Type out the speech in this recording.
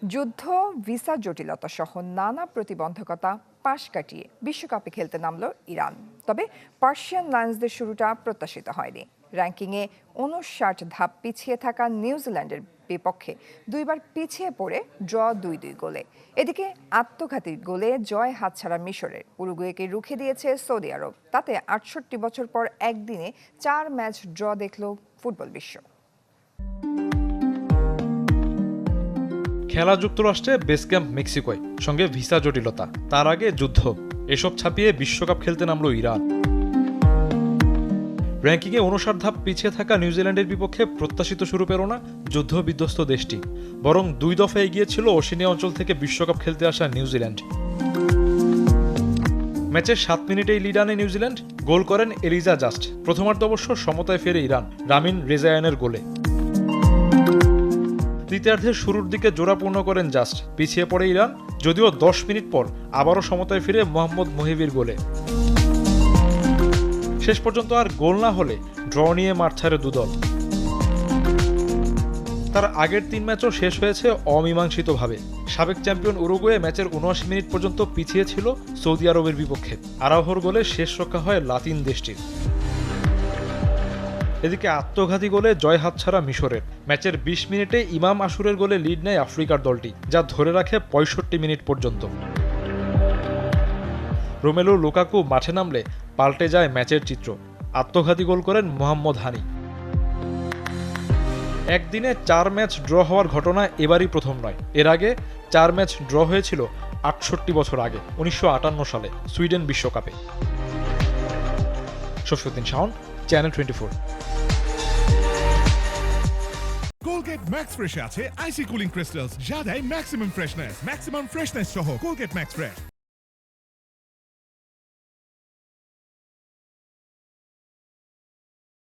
যুদ্ধ, ভিসা জটিলতা সহ নানা প্রতিবন্ধকতা পাশ কাটিয়ে বিশ্বকাপে খেলতে নামল ইরান। তবে পার্সিয়ান লায়ন্সদের শুরুটা প্রত্যাশিত হয়নি। র্যাঙ্কিংয়ে ৫৯ ধাপ পিছিয়ে থাকা নিউজিল্যান্ডের বিপক্ষে দুইবার পিছিয়ে পড়ে ড্র ২-২ গোলে। এদিকে আত্মঘাতী গোলে জয় হাতছাড়া মিশরের। উরুগুয়েকে রুখে দিয়েছে সৌদি আরব। তাতে ৬৮ বছর পর একদিনে ৪ ম্যাচ ড্র দেখল ফুটবল বিশ্ব। খেলা যুক্তরাষ্ট্রে, বেস ক্যাম্প মেক্সিকোয়, সঙ্গে ভিসা জটিলতা, তার আগে যুদ্ধ, এসব ছাপিয়ে বিশ্বকাপ খেলতে নামল ইরান। র্যাঙ্কিংয়ে ৫৯ ধাপ পিছিয়ে থাকা নিউজিল্যান্ডের বিপক্ষে প্রত্যাশিত শুরু পেল না যুদ্ধ বিধ্বস্ত দেশটি, বরং ২ দফা এগিয়ে ছিল ওশেনিয়া অঞ্চল থেকে বিশ্বকাপ খেলতে আসা নিউজিল্যান্ড। ম্যাচের ৭ মিনিটেই লিড আনে নিউজিল্যান্ড। গোল করেন এলিজা জাস্ট। প্রথমার্ধ অবশ্য সমতায় ফেরে ইরান রামিন রেজায়ানের গোলে। তৃতীয়ার্ধের শুরুর দিকে জোড়াপূর্ণ করেন জাস্ট। পিছিয়ে পড়ে ইরান, যদিও ১০ মিনিট পর আবারও সমতায় ফিরে মোহাম্মদ মোহিবির গোলে। শেষ পর্যন্ত আর গোল না হলে ড্র নিয়ে মাঠ ছাড়ে দুদল। তার আগের ৩ ম্যাচও শেষ হয়েছে অমীমাংসিতভাবে। সাবেক চ্যাম্পিয়ন উরুগুয়ে ম্যাচের ৭৯ মিনিট পর্যন্ত পিছিয়ে ছিল সৌদি আরবের বিপক্ষে। আরাউহোর গোলে শেষ রক্ষা হয় লাতিন দেশটির। এদিকে আত্মঘাতী গোলে জয় হাতছাড়া মিশরের। ম্যাচের ২০ মিনিটে ইমাম আশুরের গোলে লিড নেয় আফ্রিকার দলটি, যা ধরে রাখে ৬৫ মিনিট পর্যন্ত। রোমেলু লুকাকু মাঠে নামলে পাল্টে যায় ম্যাচের চিত্র। আত্মঘাতী গোল করেন মোহাম্মদ হানি। একদিনে ৪ ম্যাচ ড্র হওয়ার ঘটনা এবারই প্রথম নয়। এর আগে ৪ ম্যাচ ড্র হয়েছিল ৬৮ বছর আগে, ১৯৫৮ সালে সুইডেন বিশ্বকাপে। Shafiuddin Shawon, channel 24। Colgate Max ফ্রেশে আছে আইসি কুলিং ক্রিস্টালস, যা দেয় ম্যাক্সিমাম ফ্রেশনেস সহ কোলগেট ম্যাক্স ফ্রেশ।